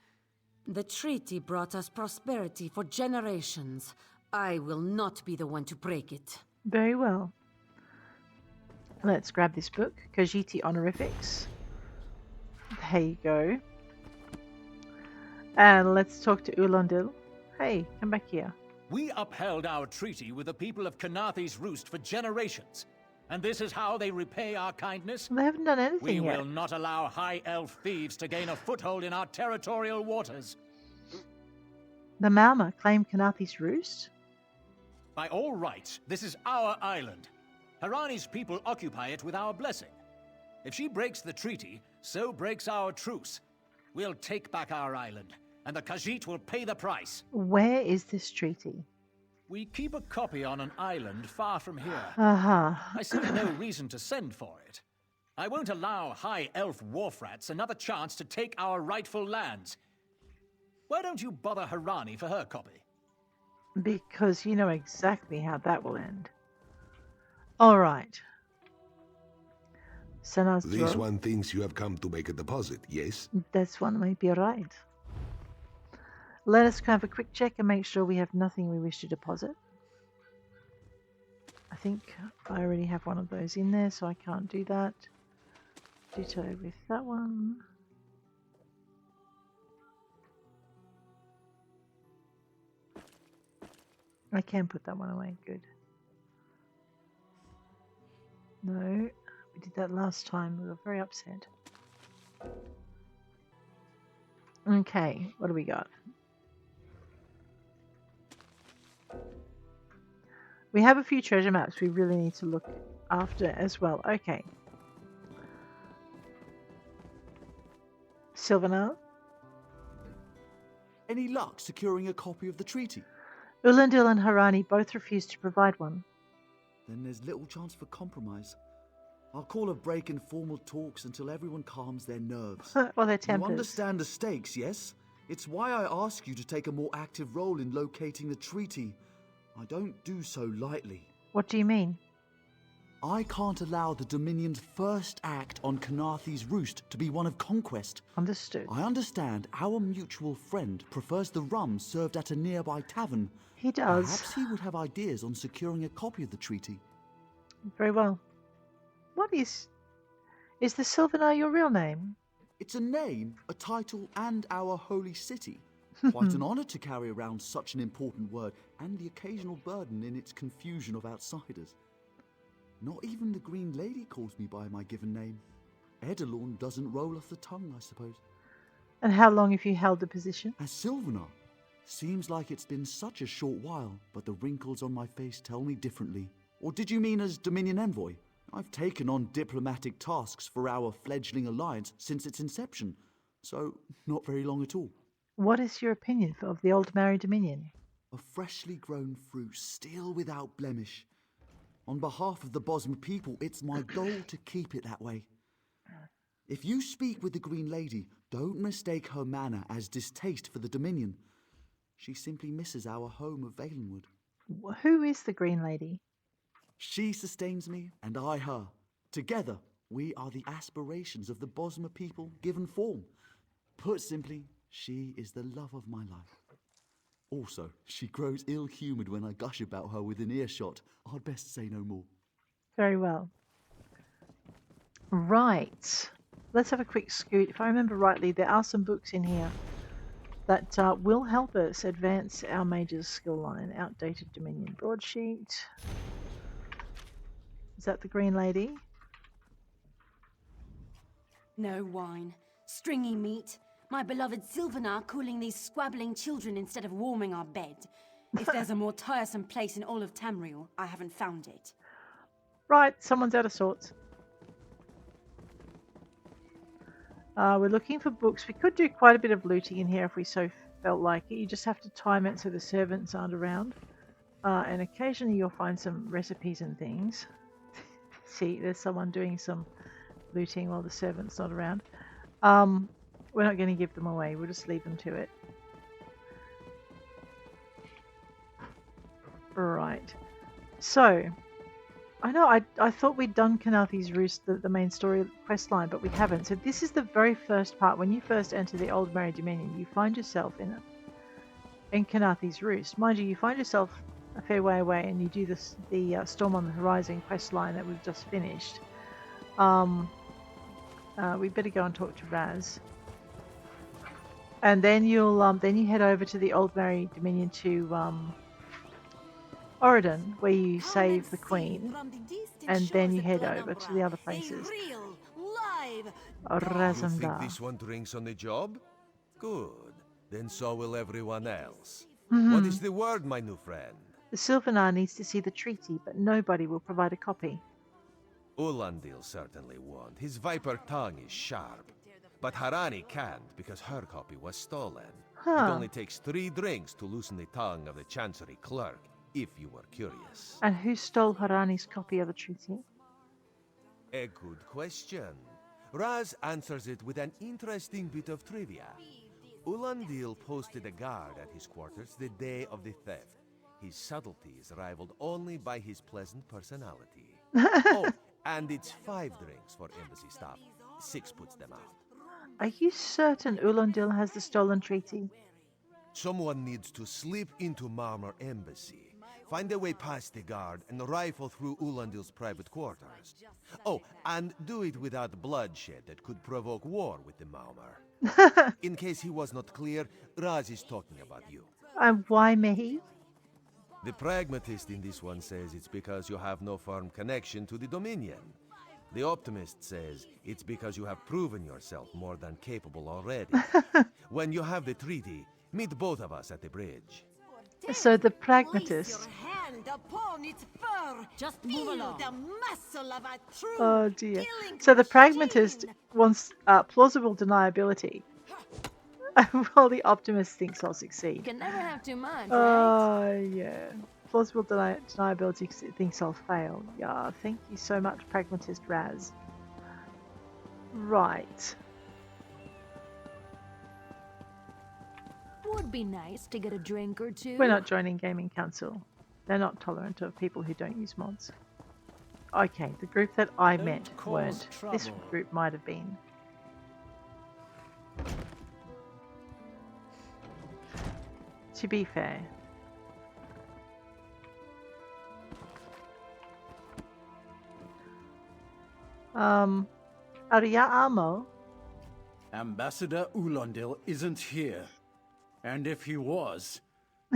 Speaker 12: The treaty brought us prosperity for generations. I will not be the one to break it.
Speaker 1: Very well. Let's grab this book, Khajiit Honorifics. There you go. And let's talk to Ulondil. Hey, come back here.
Speaker 13: We upheld our treaty with the people of Khenarthi's Roost for generations. And this is how they repay our kindness?
Speaker 1: They haven't done anything yet.
Speaker 13: We will not allow high elf thieves to gain a foothold in our territorial waters.
Speaker 1: The Maormer claim Khenarthi's Roost?
Speaker 13: By all rights, this is our island. Harani's people occupy it with our blessing. If she breaks the treaty, so breaks our truce. We'll take back our island, and the Khajiit will pay the price.
Speaker 1: Where is this treaty?
Speaker 13: We keep a copy on an island far from here.
Speaker 1: Uh-huh.
Speaker 13: I see no reason to send for it. I won't allow high elf wharf rats another chance to take our rightful lands. Why don't you bother Harani for her copy?
Speaker 1: Because you know exactly how that will end. All right. Senna's
Speaker 14: This one thinks you have come to make a deposit, yes?
Speaker 1: This one might be right. Let us have a quick check and make sure we have nothing we wish to deposit. I think I already have one of those in there, so I can't do that. Ditto with that one. I can put that one away, good. No, we did that last time, we were very upset. Okay, what do we got? We have a few treasure maps we really need to look after as well. Okay. Sylvanar?
Speaker 11: Any luck securing a copy of the treaty?
Speaker 1: Ulandil and Harani both refused to provide one.
Speaker 11: Then there's little chance for compromise. I'll call a break in formal talks until everyone calms their nerves.
Speaker 1: Or their tempers.
Speaker 11: You understand the stakes, yes? It's why I ask you to take a more active role in locating the treaty. I don't do so lightly.
Speaker 1: What do you mean?
Speaker 11: I can't allow the Dominion's first act on Khenarthi's Roost to be one of conquest.
Speaker 1: Understood.
Speaker 11: I understand our mutual friend prefers the rum served at a nearby tavern.
Speaker 1: He does.
Speaker 11: Perhaps he would have ideas on securing a copy of the treaty.
Speaker 1: Very well. What is the Sylvanar your real name?
Speaker 11: It's a name, a title, and our holy city. Quite an honor to carry around such an important word, and the occasional burden in its confusion of outsiders. Not even the Green Lady calls me by my given name. Edelorn doesn't roll off the tongue, I suppose.
Speaker 1: And how long have you held the position?
Speaker 11: As Sylvanar. Seems like it's been such a short while, but the wrinkles on my face tell me differently. Or did you mean as Dominion Envoy? I've taken on diplomatic tasks for our fledgling alliance since its inception, so not very long at all.
Speaker 1: What is your opinion of the Aldmeri Dominion?
Speaker 11: A freshly grown fruit, still without blemish. On behalf of the Bosma people, it's my goal to keep it that way. If you speak with the Green Lady, don't mistake her manner as distaste for the Dominion. She simply misses our home of Valenwood.
Speaker 1: Who is the Green Lady?
Speaker 11: She sustains me, and I her. Together, we are the aspirations of the Bosma people given form. Put simply, she is the love of my life. Also, she grows ill-humoured when I gush about her within earshot. I'd best say no more.
Speaker 1: Very well. Right. Let's have a quick scoot. If I remember rightly, there are some books in here that will help us advance our mage's skill line. Outdated Dominion broadsheet. Is that the Green Lady?
Speaker 12: No wine. Stringy meat. My beloved Sylvanar cooling these squabbling children instead of warming our bed. If there's a more tiresome place in all of Tamriel, I haven't found it.
Speaker 1: Right, someone's out of sorts. We're looking for books. We could do quite a bit of looting in here if we so felt like it. You just have to time it so the servants aren't around. And occasionally you'll find some recipes and things. See, there's someone doing some looting while the servant's not around. We're not going to give them away. We'll just leave them to it. Right. So, I know I thought we'd done Khenarthi's Roost, the main story quest line, but we haven't. So this is the very first part. When you first enter the Aldmeri Dominion, you find yourself in Khenarthi's Roost. Mind you, you find yourself a fair way away, and you do the Storm on the Horizon quest line that we've just finished. We better go and talk to Raz. And then you head over to the Aldmeri Dominion to Oridon, where you save the Queen, and then you head over to the other places.
Speaker 9: You think this one drinks on the job? Good. Then so will everyone else. What is the word, my new friend?
Speaker 1: The Sylvanar needs to see the treaty, but nobody will provide a copy.
Speaker 9: Ulandil certainly won't. His viper tongue is sharp. But Harani can't because her copy was stolen. It only takes 3 drinks to loosen the tongue of the Chancery clerk, if you were curious.
Speaker 1: And who stole Harani's copy of the treaty?
Speaker 9: A good question. Raz answers it with an interesting bit of trivia. Ulandil posted a guard at his quarters the day of the theft. His subtlety is rivaled only by his pleasant personality. Oh, and it's 5 drinks for embassy staff. 6 puts them out.
Speaker 1: Are you certain Ulundil has the stolen treaty?
Speaker 9: Someone needs to slip into Marmor Embassy, find their way past the guard, and rifle through Ulandil's private quarters. Oh, and do it without bloodshed that could provoke war with the Marmor. In case he was not clear, Raz is talking about you.
Speaker 1: And why me?
Speaker 9: The pragmatist in this one says it's because you have no firm connection to the Dominion. The optimist says it's because you have proven yourself more than capable already. When you have the treaty, meet both of us at the bridge.
Speaker 1: So the pragmatist.
Speaker 12: Hand upon its fur. Just move along. The muscle of a true
Speaker 1: Oh dear. So the pragmatist wants plausible deniability. While the optimist thinks I'll succeed.
Speaker 2: You can never have too much, right?
Speaker 1: Oh yeah. Plausible deniability thinks I'll fail. Yeah, thank you so much, pragmatist Raz. Right.
Speaker 2: Would be nice to get a drink or two.
Speaker 1: We're not joining Gaming Council. They're not tolerant of people who don't use mods. Okay, the group that I met weren't. This group might have been. To be fair. Arya Amo.
Speaker 15: Ambassador Ulundil isn't here. And if he was,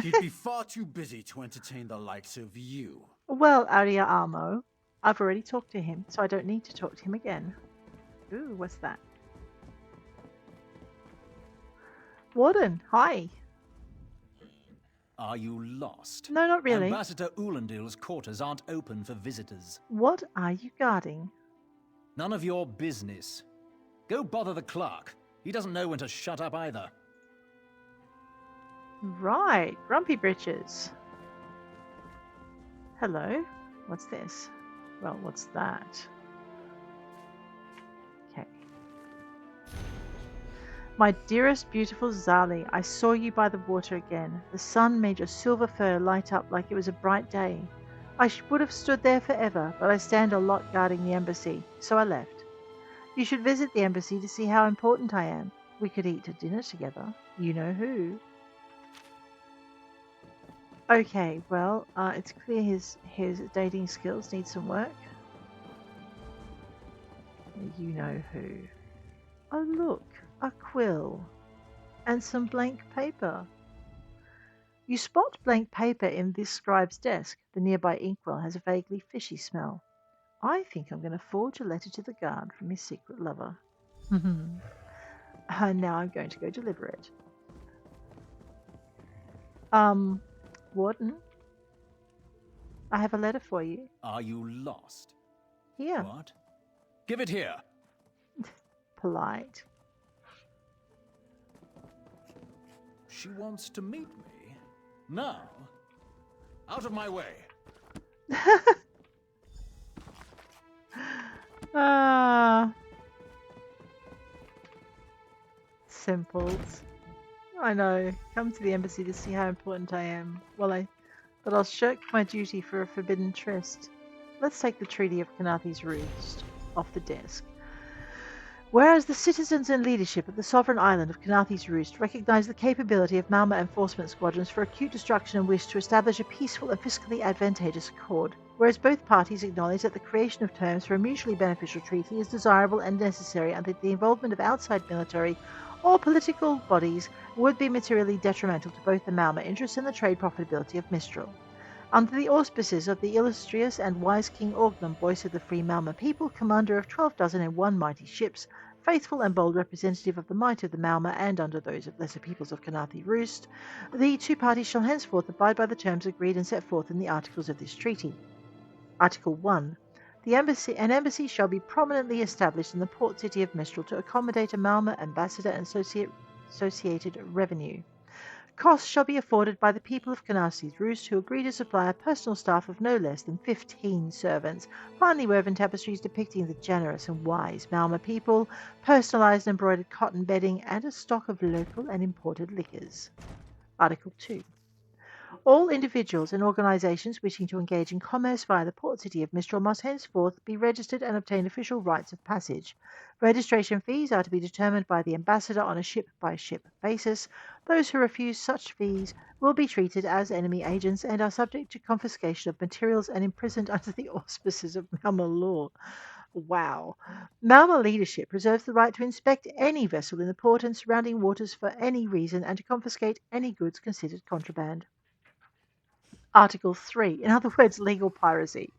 Speaker 15: he'd be far too busy to entertain the likes of you.
Speaker 1: Well, Arya Amo, I've already talked to him, so I don't need to talk to him again. Ooh, what's that? Warden, hi.
Speaker 13: Are you lost?
Speaker 1: No, not really.
Speaker 13: Ambassador Ulundil's quarters aren't open for visitors.
Speaker 1: What are you guarding?
Speaker 13: None of your business. Go bother the clerk. He doesn't know when to shut up either.
Speaker 1: Right, Grumpy Britches. Hello, what's this? Well, what's that? Okay. My dearest, beautiful Zali, I saw you by the water again. The sun made your silver fur light up like it was a bright day. I would have stood there forever, but I stand a lot guarding the embassy, so I left. You should visit the embassy to see how important I am. We could eat a dinner together. You know who. Okay, well, it's clear his dating skills need some work. You know who. Oh look, a quill. And some blank paper. You spot blank paper in this scribe's desk. The nearby inkwell has a vaguely fishy smell. I think I'm going to forge a letter to the guard from his secret lover. And now I'm going to go deliver it. Warden, I have a letter for you.
Speaker 13: Are you lost?
Speaker 1: Here.
Speaker 13: What? Give it here.
Speaker 1: Polite.
Speaker 13: She wants to meet me. Now, out of my way.
Speaker 1: Simples. I know. Come to the embassy to see how important I am. But I'll shirk my duty for a forbidden tryst. Let's take the Treaty of Khenarthi's Roost off the desk. Whereas the citizens and leadership of the sovereign island of Khenarthi's Roost recognize the capability of Malma enforcement squadrons for acute destruction and wish to establish a peaceful and fiscally advantageous accord. Whereas both parties acknowledge that the creation of terms for a mutually beneficial treaty is desirable and necessary, and that the involvement of outside military or political bodies would be materially detrimental to both the Malma interests and the trade profitability of Mistral. Under the auspices of the illustrious and wise King Orgnum, voice of the free Malma people, commander of 12,001 mighty ships, faithful and bold representative of the might of the Malma, and under those of lesser peoples of Khenarthi Roost, the two parties shall henceforth abide by the terms agreed and set forth in the articles of this treaty. Article 1. An embassy shall be prominently established in the port city of Mistral to accommodate a Malma ambassador and associated revenue. Costs shall be afforded by the people of Khenarthi's Roost, who agree to supply a personal staff of no less than 15 servants, finely woven tapestries depicting the generous and wise Malma people, personalized embroidered cotton bedding, and a stock of local and imported liquors. Article 2. All individuals and organizations wishing to engage in commerce via the port city of Mistral must henceforth be registered and obtain official rights of passage. Registration fees are to be determined by the ambassador on a ship-by-ship basis. Those who refuse such fees will be treated as enemy agents and are subject to confiscation of materials and imprisoned under the auspices of Malma law. Wow. Malma leadership reserves the right to inspect any vessel in the port and surrounding waters for any reason and to confiscate any goods considered contraband. Article 3, in other words, legal piracy.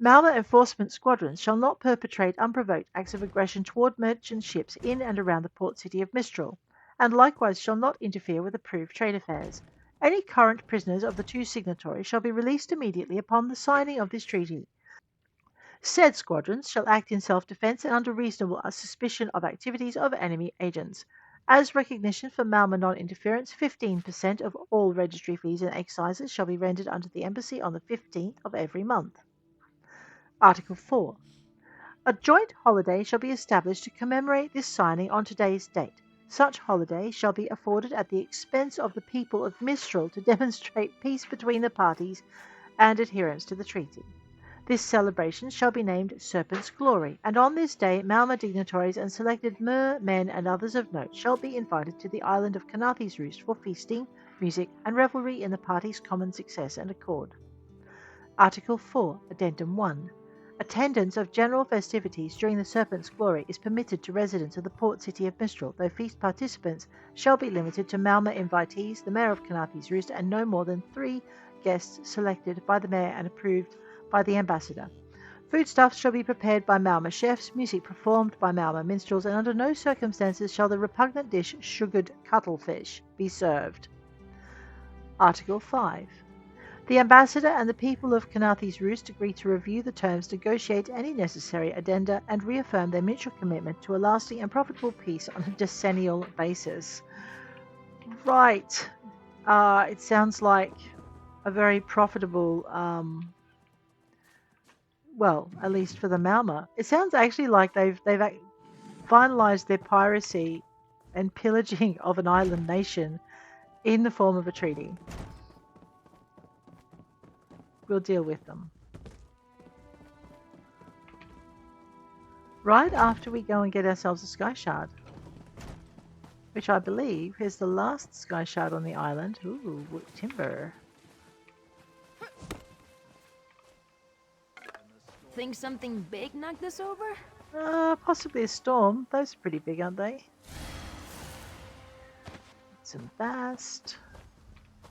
Speaker 1: Malma enforcement squadrons shall not perpetrate unprovoked acts of aggression toward merchant ships in and around the port city of Mistral, and likewise shall not interfere with approved trade affairs. Any current prisoners of the two signatories shall be released immediately upon the signing of this treaty. Said squadrons shall act in self-defense and under reasonable suspicion of activities of enemy agents. As recognition for Malma non-interference, 15% of all registry fees and excises shall be rendered unto the embassy on the 15th of every month. Article 4. A joint holiday shall be established to commemorate this signing on today's date. Such holiday shall be afforded at the expense of the people of Mistral to demonstrate peace between the parties and adherence to the treaty. This celebration shall be named Serpents' Glory, and on this day Malma dignitaries and selected mer, men, and others of note shall be invited to the island of Khenarthi's Roost for feasting, music, and revelry in the party's common success and accord. Article 4, Addendum 1. Attendance of general festivities during the Serpents' Glory is permitted to residents of the port city of Mistral, though feast participants shall be limited to Malma invitees, the mayor of Khenarthi's Roost, and no more than 3 guests selected by the mayor and approved by the ambassador. Foodstuffs shall be prepared by Malma chefs, music performed by Malma minstrels, and under no circumstances shall the repugnant dish sugared cuttlefish be served. Article 5. The ambassador and the people of Khenarthi's Roost agree to review the terms, negotiate any necessary addenda, and reaffirm their mutual commitment to a lasting and profitable peace on a decennial basis. Right. It sounds like a very profitable well, at least for the Malma. It sounds actually like they've finalized their piracy and pillaging of an island nation in the form of a treaty. We'll deal with them. Right after we go and get ourselves a Skyshard, which I believe is the last Skyshard on the island. Ooh, timber.
Speaker 2: Think something big knocked this over?
Speaker 1: Possibly a storm. Those are pretty big, aren't they? Some bast.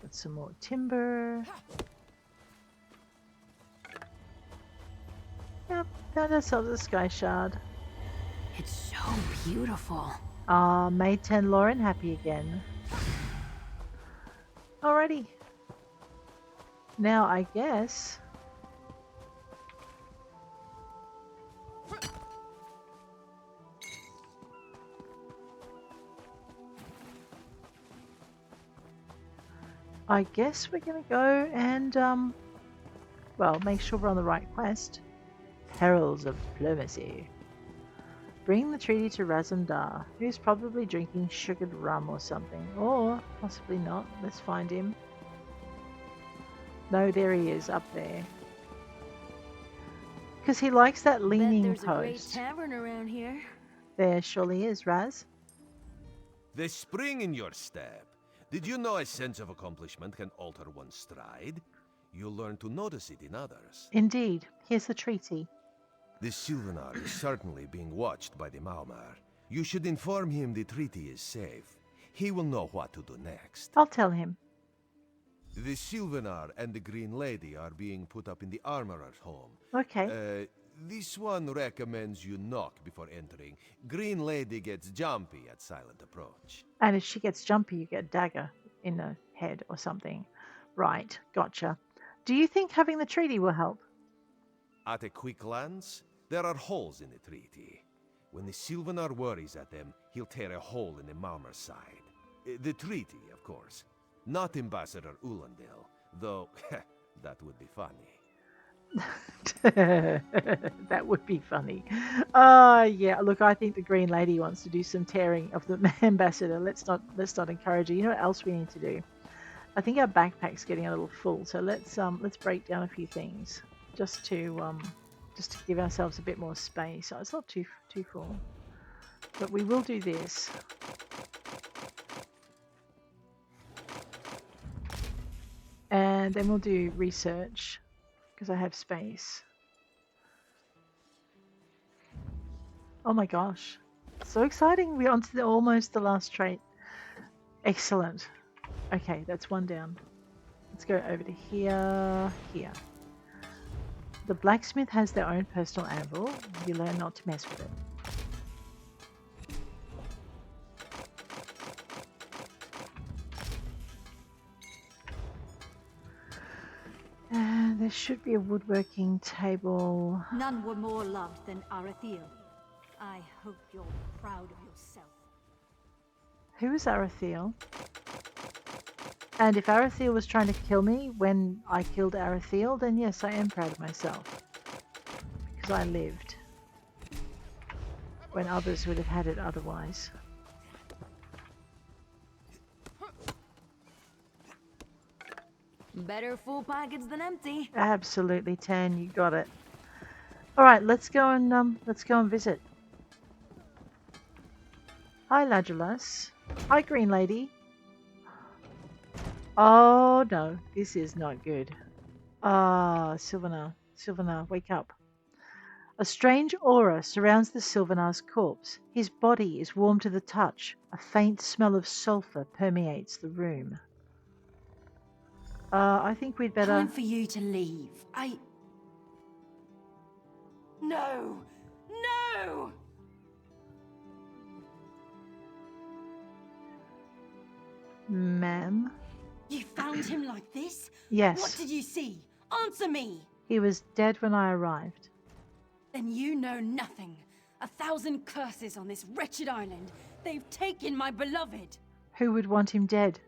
Speaker 1: Got some more timber. Yep, found ourselves a Skyshard.
Speaker 2: It's so beautiful.
Speaker 1: Made Tanlorin happy again. Alrighty. Now I guess we're gonna go and well, make sure we're on the right quest. Perils of Diplomacy. Bring the treaty to Razumdar, who's probably drinking sugared rum or something. Or possibly not. Let's find him. No, there he is, up there. Because he likes that leaning
Speaker 2: there's
Speaker 1: post.
Speaker 2: A great tavern around here.
Speaker 1: There surely is, Raz.
Speaker 9: The spring in your step. Did you know a sense of accomplishment can alter one's stride? You'll learn to notice it in others.
Speaker 1: Indeed. Here's the treaty.
Speaker 9: The Sylvanar is certainly being watched by the Maumar. You should inform him the treaty is safe. He will know what to do next.
Speaker 1: I'll tell him.
Speaker 9: The Sylvanar and the Green Lady are being put up in the Armorer's home.
Speaker 1: Okay.
Speaker 9: This one recommends you knock before entering. Green Lady gets jumpy at silent approach.
Speaker 1: And if she gets jumpy, you get a dagger in the head or something. Right, gotcha. Do you think having the treaty will help?
Speaker 9: At a quick glance, there are holes in the treaty. When the Sylvanar worries at them, he'll tear a hole in the Malmar's side. The treaty, of course. Not Ambassador Ulandil, though that would be funny.
Speaker 1: That would be funny. Yeah, look, I think the Green Lady wants to do some tearing of the ambassador. Let's not encourage her. You know what else we need to do? I think our backpack's getting a little full, so let's break down a few things just to give ourselves a bit more space. Oh, it's not too full, but we will do this. And then we'll do research because I have space. Oh my gosh, so exciting! We're on to almost the last trait. Excellent. Okay, that's one down. Let's go over to here. The blacksmith has their own personal anvil. You learn not to mess with it. There should be a woodworking table.
Speaker 16: None were more loved than Arathiel. I hope you're proud of yourself.
Speaker 1: Who is Arathiel? And if Arathiel was trying to kill me when I killed Arathiel, then yes, I am proud of myself. Because I lived. When others would have had it otherwise.
Speaker 2: Better full pockets than empty.
Speaker 1: Absolutely, 10. You got it. All right, let's go and visit. Hi, Ladulas. Hi, Green Lady. Oh no, this is not good. Ah, Sylvanar, wake up. A strange aura surrounds the Sylvanar's corpse. His body is warm to the touch. A faint smell of sulfur permeates the room. I think we'd better...
Speaker 12: Time for you to leave. No! No!
Speaker 1: Ma'am?
Speaker 12: You found him like this?
Speaker 1: Yes.
Speaker 12: What did you see? Answer me!
Speaker 1: He was dead when I arrived.
Speaker 12: Then you know nothing. 1,000 curses on this wretched island. They've taken my beloved.
Speaker 1: Who would want him dead?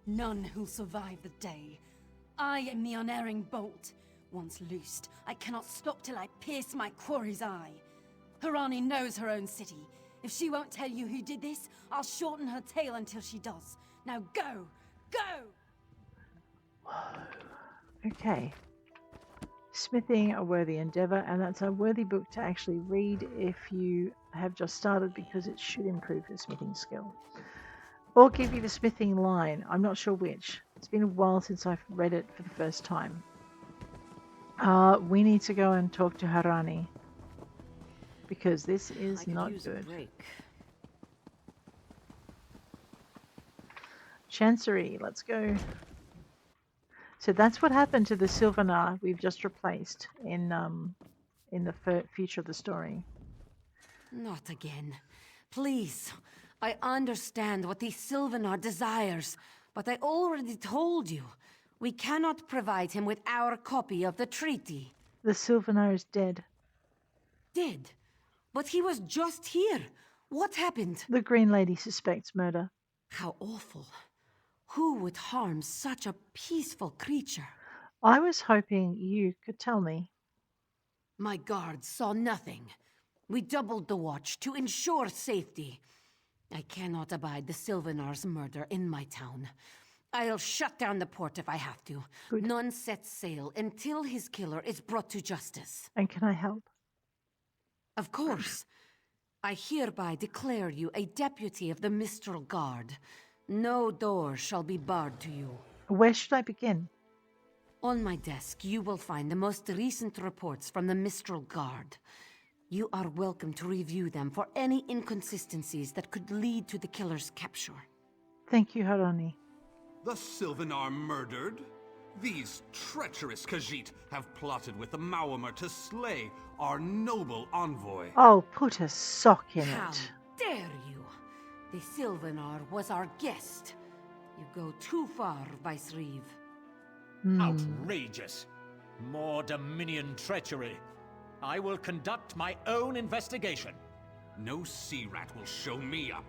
Speaker 12: None who'll survive the day. I am the unerring bolt. Once loosed, I cannot stop till I pierce my quarry's eye. Harani knows her own city. If she won't tell you who did this, I'll shorten her tail until she does. Now go! Go!
Speaker 1: Okay. Smithing, a worthy endeavor, and that's a worthy book to actually read if you have just started because it should improve your smithing skill. Or give you the smithing line. I'm not sure which. It's been a while since I've read it for the first time. We need to go and talk to Harani. Because this is not good. Chancery, let's go. So that's what happened to the Sylvanar we've just replaced in the future of the story.
Speaker 12: Not again. Please. I understand what the Sylvanar desires, but I already told you. We cannot provide him with our copy of the treaty.
Speaker 1: The Sylvanar is dead.
Speaker 12: Dead? But he was just here. What happened?
Speaker 1: The Green Lady suspects murder.
Speaker 12: How awful. Who would harm such a peaceful creature?
Speaker 1: I was hoping you could tell me.
Speaker 12: My guards saw nothing. We doubled the watch to ensure safety. I cannot abide the Sylvanar's murder in my town. I'll shut down the port if I have to.
Speaker 1: Good.
Speaker 12: None sets sail until his killer is brought to justice.
Speaker 1: And can I help?
Speaker 12: Of course. I hereby declare you a deputy of the Mistral Guard. No door shall be barred to you.
Speaker 1: Where should I begin?
Speaker 12: On my desk, you will find the most recent reports from the Mistral Guard. You are welcome to review them for any inconsistencies that could lead to the killer's capture.
Speaker 1: Thank you, Harani.
Speaker 10: The Sylvanar murdered? These treacherous Khajiit have plotted with the Maormer to slay our noble envoy.
Speaker 1: Oh, put a sock in
Speaker 12: How
Speaker 1: it.
Speaker 12: dare you? The Sylvanar was our guest. You go too far, Vice-Reeve.
Speaker 13: Outrageous. More Dominion treachery. I will conduct my own investigation.
Speaker 10: No sea rat will show me up.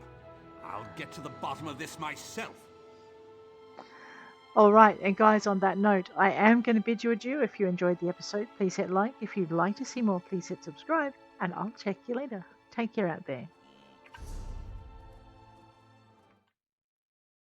Speaker 10: I'll get to the bottom of this myself.
Speaker 1: Alright, and guys, on that note, I am going to bid you adieu. If you enjoyed the episode, please hit like. If you'd like to see more, please hit subscribe. And I'll check you later. Take care out there.